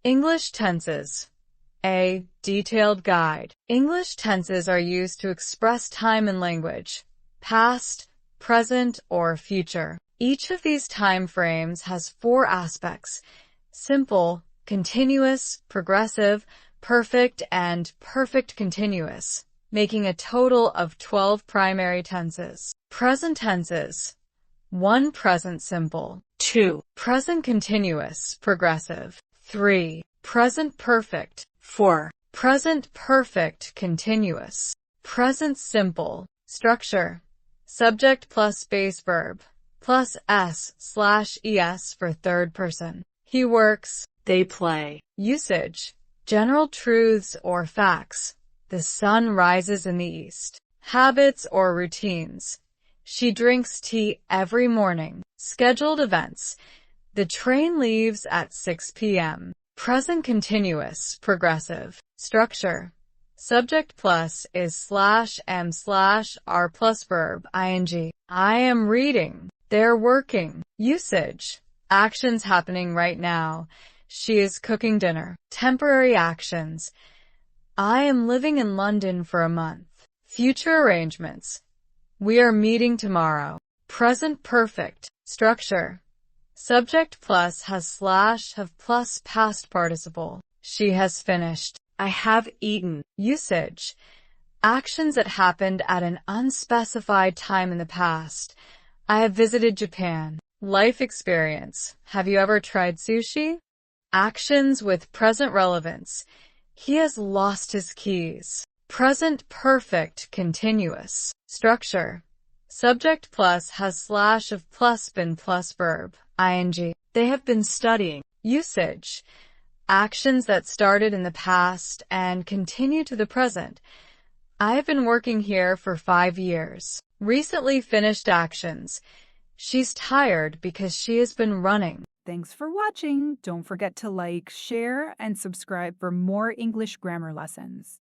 English tenses. A detailed guide. English tenses are used to express time in language, past, present, or future. Each of these time frames has 4 aspects: simple, continuous, progressive, perfect, and perfect continuous, making a total of 12 primary tenses. Present tenses. 1. Present simple. 2. Present continuous, progressive. 3. Present perfect. 4. Present perfect continuous. Present simple. Structure. Subject plus base verb plus s/es for third person. He works. They play. Usage. General truths or facts. The sun rises in the east. Habits or routines. She drinks tea every morning. Scheduled events. The train leaves at 6 p.m. Present continuous, progressive. Structure. Subject plus is /am/are plus verb ing. I am reading. They're working. Usage. Actions happening right now. She is cooking dinner. Temporary actions. I am living in London for a month. Future arrangements. We are meeting tomorrow. Present perfect. Structure. Subject plus has /have plus past participle. She has finished. I have eaten. Usage. Actions that happened at an unspecified time in the past. I have visited Japan. Life experience. Have you ever tried sushi? Actions with present relevance. He has lost his keys. Present perfect continuous. Structure. Subject plus has /of plus been plus verb ing. They have been studying. Usage. Actions that started in the past and continue to the present. I have been working here for 5 years. Recently finished actions. She's tired because she has been running. Thanks for watching. Don't forget to like, share, and subscribe for more English grammar lessons.